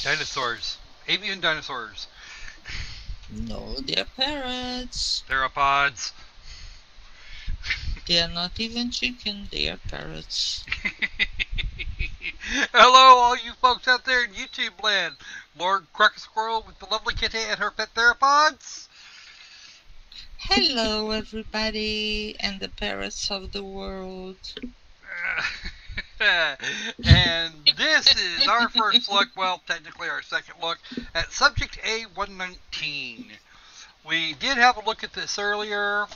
Dinosaurs. Avian dinosaurs. No, they're parrots. Theropods. They are not even chicken, they are parrots. Hello, all you folks out there in YouTube land. Lord Cracker Squirrel with the lovely kitty and her pet theropods. Hello, everybody, and the parrots of the world. And this is our first look, well, technically our second look, at Subject A-119. We did have a look at this earlier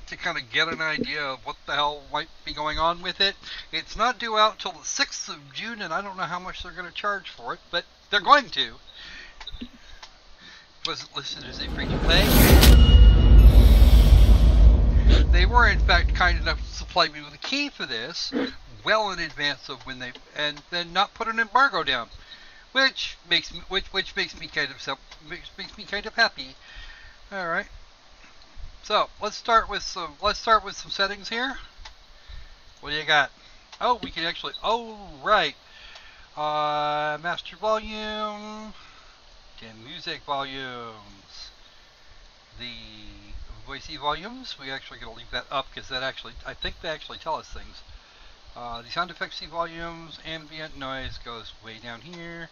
to kind of get an idea of what the hell might be going on with it. It's not due out till the 6th of June, and I don't know how much they're going to charge for it, but they're going to. It wasn't listed as a free-to-play. They were, in fact, kind enough to supply me with a key for this well in advance of when they, and then not put an embargo down, which makes me kind of happy. All right. So let's start with some settings here. What do you got? Oh, we can actually. Oh, right. Master volume. Dim music volumes. The voicey volumes. We actually gonna leave that up because that actually, I think they actually tell us things. The sound effects volumes, ambient noise goes way down here.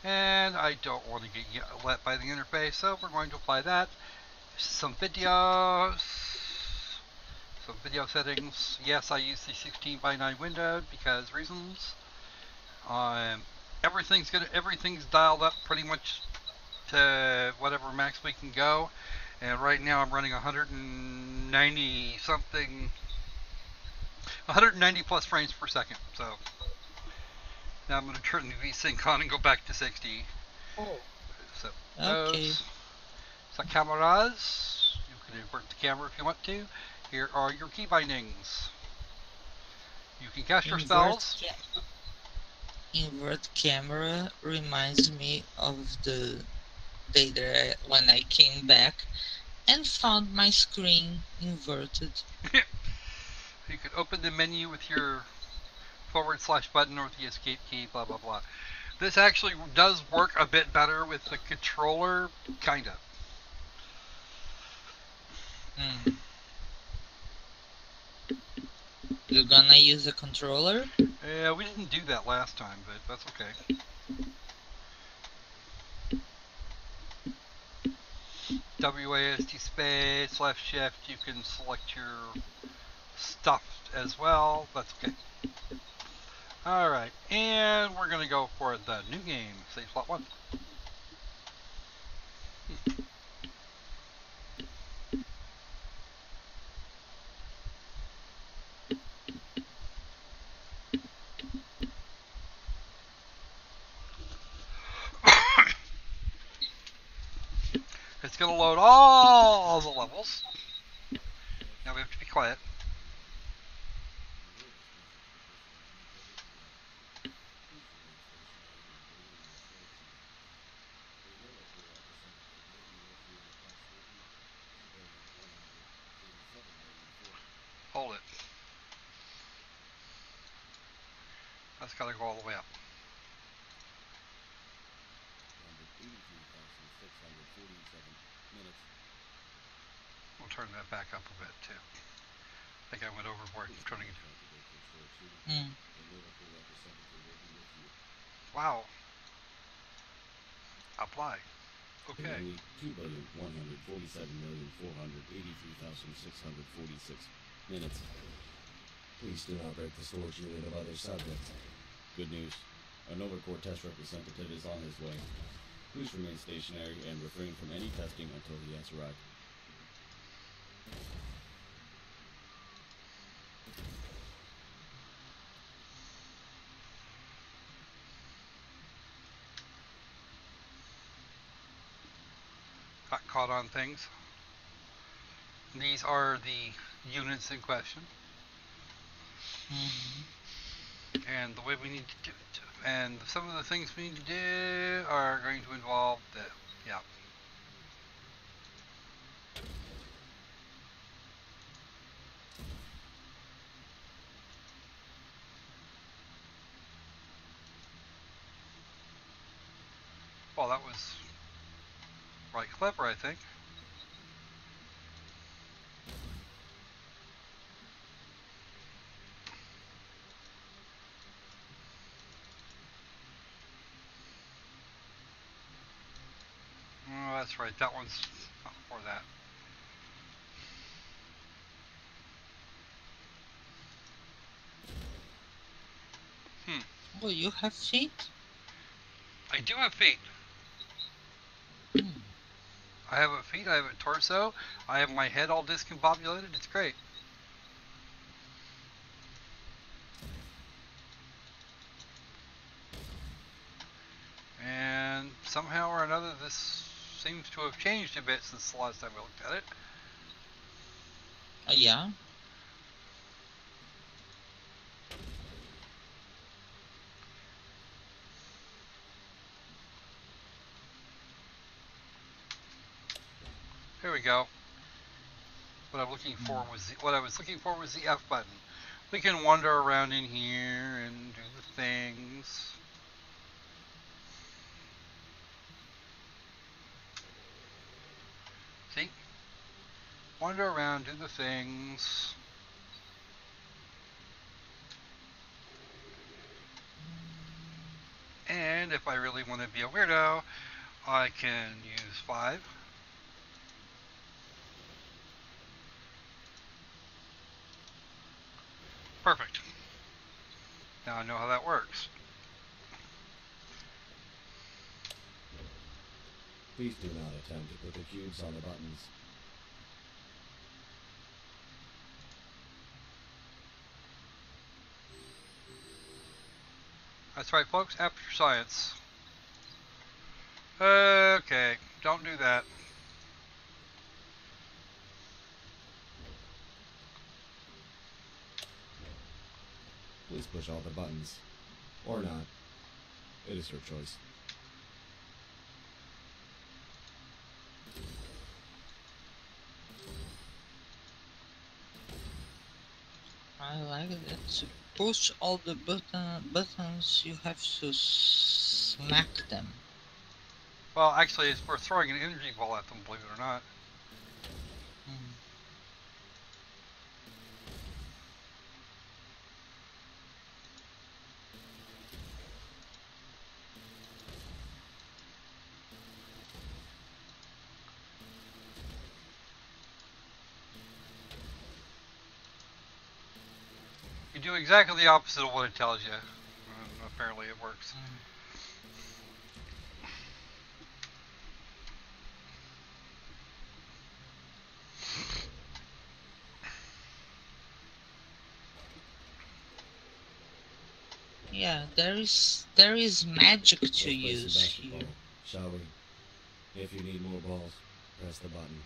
And I don't want to get let by the interface, so we're going to apply that. Some videos. Some video settings. Yes, I use the 16:9 window because reasons. Everything's dialed up pretty much to whatever max we can go. And right now I'm running 190 something, 190 plus frames per second. So now I'm going to turn the VSync on and go back to 60. Oh. So Okay. those. So cameras. You can invert the camera if you want to. Here are your key bindings. You can cast your spells. Invert camera reminds me of the day that when I came back and found my screen inverted. You could open the menu with your / button or the escape key, blah blah blah. This actually does work a bit better with the controller, kinda. You're gonna use a controller? Yeah, we didn't do that last time, but that's okay. WASD space, left shift, you can select your stuff as well. That's okay. Alright, and we're going to go for the new game, save slot 1. It's going to load all the levels. Now we have to be quiet. Hold it. That's got to go all the way up. We'll turn that back up a bit too. I think I went overboard turning it. Wow. Apply. Okay. 2,147,483,646 minutes. Please do not break the storage unit of other subjects. Good news. A Novacore test representative is on his way. Please remain stationary and refrain from any testing until he has arrived. Got caught on things. These are the units in question. And the way we need to do it. And some of the things we need to do are going to involve the, yeah. Well, that was right clever, I think. Oh, that's right. That one's not for that. Oh, you have feet? I do have feet. I have a feet, I have a torso, I have my head all discombobulated. It's great. And somehow or another, this seems to have changed a bit since the last time we looked at it. Yeah. Here we go. What I was looking for was the F button. We can wander around in here and do the things. See? Wander around, do the things. And if I really want to be a weirdo, I can use 5. Perfect. Now I know how that works. Please do not attempt to put the cubes on the buttons. That's right, folks. After science. Okay, don't do that. Please push all the buttons. Or not. It is your choice. I like that. To push all the buttons, you have to smack them. Well, actually, we're throwing an energy ball at them, believe it or not. You do exactly the opposite of what it tells you. Apparently it works. Yeah, there is magic Let's to play use some basketball, here. shall we? If you need more balls, press the button.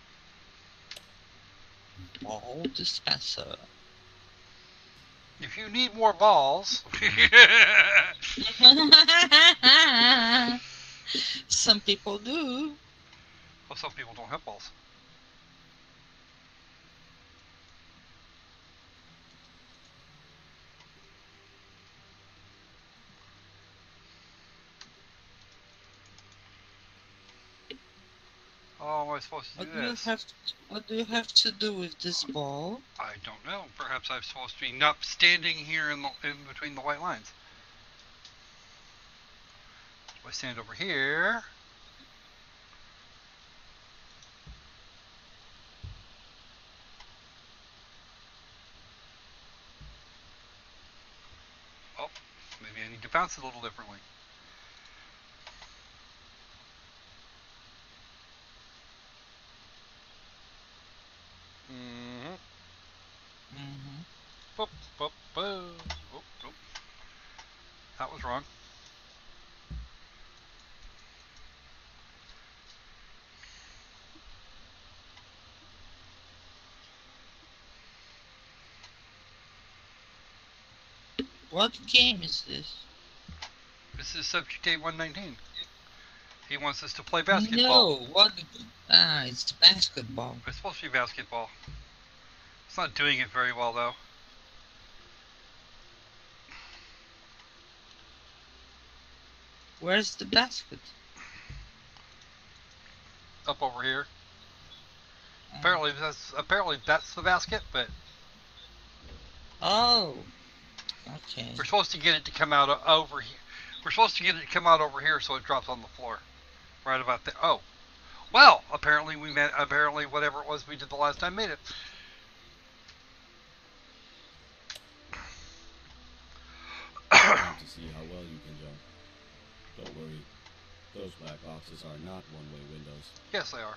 Ball dispenser. If you need more balls... Some people do. Well, some people don't have balls. Oh, am I supposed to do this? What do you have to do with this ball? I don't know. Perhaps I'm supposed to be not standing here in between the white lines. So I stand over here. Oh, maybe I need to bounce it a little differently. Boop, boop, boop. Oh, nope. That was wrong. What game is this? This is Subject A-119. He wants us to play basketball. No, what? Ah, it's basketball. It's supposed to be basketball. It's not doing it very well, though. Where's the basket? up over here. Apparently that's the basket, but Oh, okay. we're supposed to get it to come out over here. We're supposed to get it to come out over here so it drops on the floor, right about there. Oh, well, apparently whatever it was we did the last time made it. Time to see how well you can jump. Don't worry, those black boxes are not one-way windows. Yes, they are.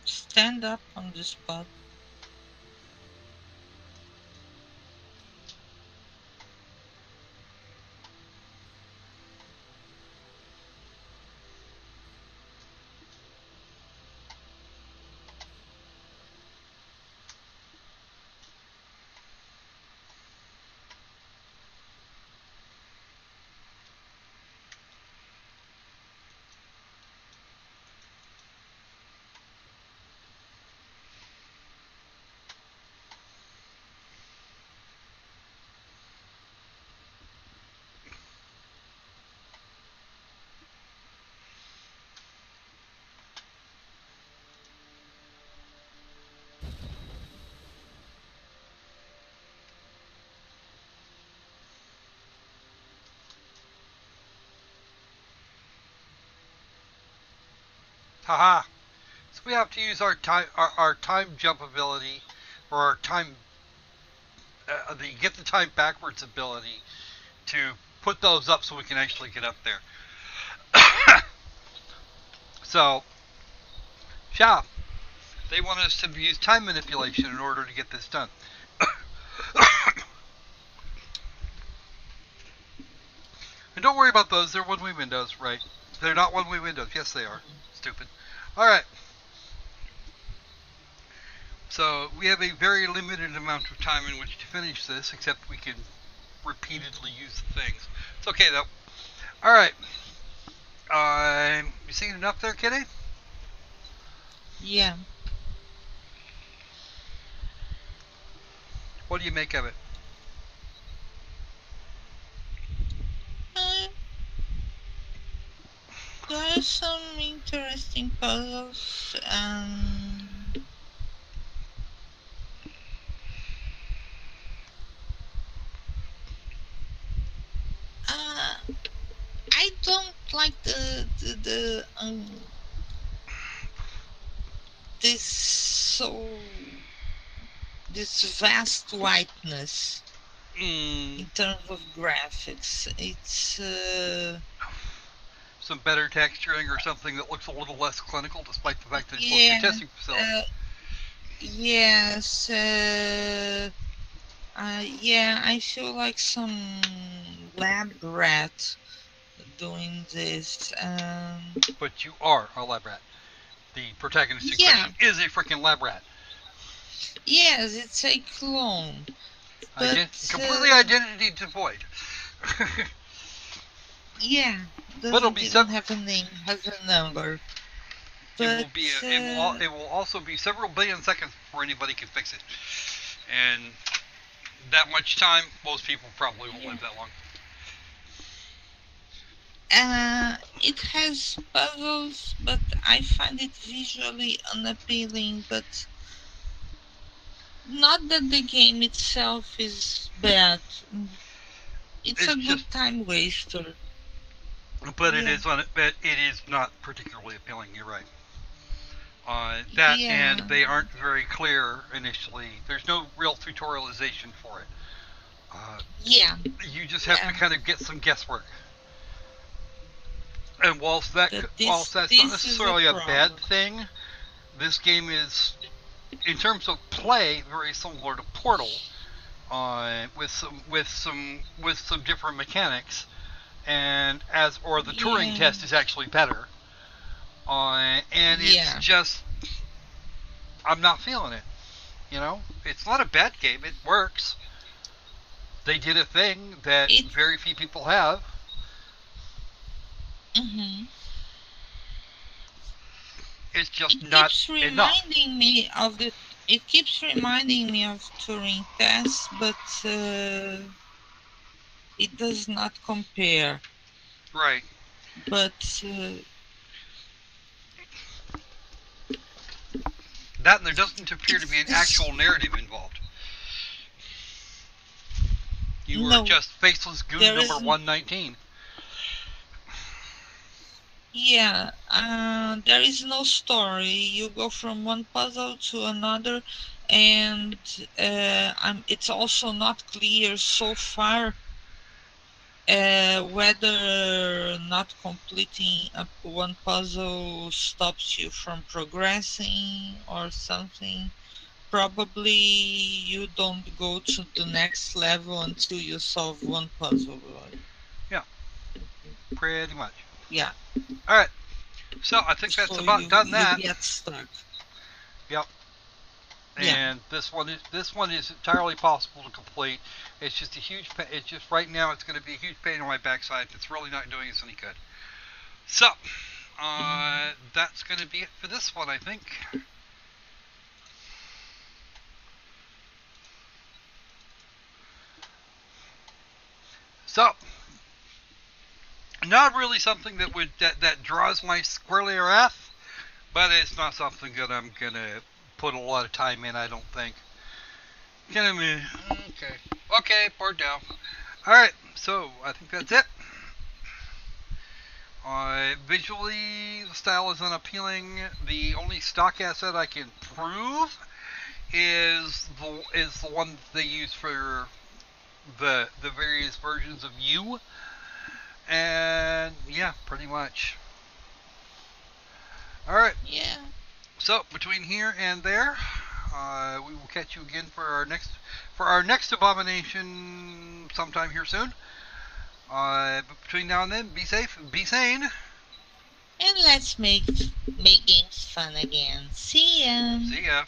Stand up on the spot. Haha. So we have to use our time jump ability, or our time the get the time backwards ability to put those up so we can actually get up there. So, yeah, they want us to use time manipulation in order to get this done. And don't worry about those, they're one-way windows, right? They're not one-way windows. Yes, they are. Stupid. Alright. So, we have a very limited amount of time in which to finish this, except we can repeatedly use the things. It's okay, though. Alright. You seen enough there, Kitty? Yeah. What do you make of it? There are some interesting puzzles, and I don't like this vast whiteness in terms of graphics. It's some better texturing or something that looks a little less clinical, despite the fact that it's yeah, supposed to be a testing facility. Yes. Yeah, I feel like some lab rat doing this. But you are a lab rat. The protagonist in question is a freaking lab rat. Yes, it's a clone. But, completely identity devoid. Yeah, doesn't even have a name, has a number. But, it will also be several billion seconds before anybody can fix it. And that much time, most people probably won't live that long. It has puzzles, but I find it visually unappealing, but not that the game itself is bad. It's a good time waster. But it is not particularly appealing, you're right. And they aren't very clear initially. There's no real tutorialization for it. You just have to kind of get some guesswork. And whilst that's not necessarily a bad thing, this game is, in terms of play, very similar to Portal, with some different mechanics, and the Turing test is actually better. And it's just, I'm not feeling it. You know, it's not a bad game. It works. They did a thing that very few people have. Mm-hmm. It's just not enough. It keeps reminding me of Turing tests, but it does not compare. Right. But that, and there doesn't appear to be an actual narrative involved. You were just faceless goon number 119. Yeah, there is no story. You go from one puzzle to another, and it's also not clear so far whether not completing one puzzle stops you from progressing or something. Probably you don't go to the next level until you solve one puzzle. Yeah, pretty much. Yeah. All right. So I think that's about done that. You get stuck. Yep. And this one is entirely possible to complete. It's just a huge pain. It's just right now it's going to be a huge pain on my backside. It's really not doing us any good. So that's going to be it for this one, I think. So, not really something that draws my squirrely wrath, but it's not something that I'm gonna put a lot of time in, I don't think. Okay, board down. Alright, so I think that's it. Visually, the style is unappealing. The only stock asset I can prove is the one they use for the various versions of you. And yeah, pretty much. Alright. Yeah. So between here and there, we will catch you again for our next abomination sometime here soon. But between now and then, be safe, be sane. And let's make games fun again. See ya. See ya.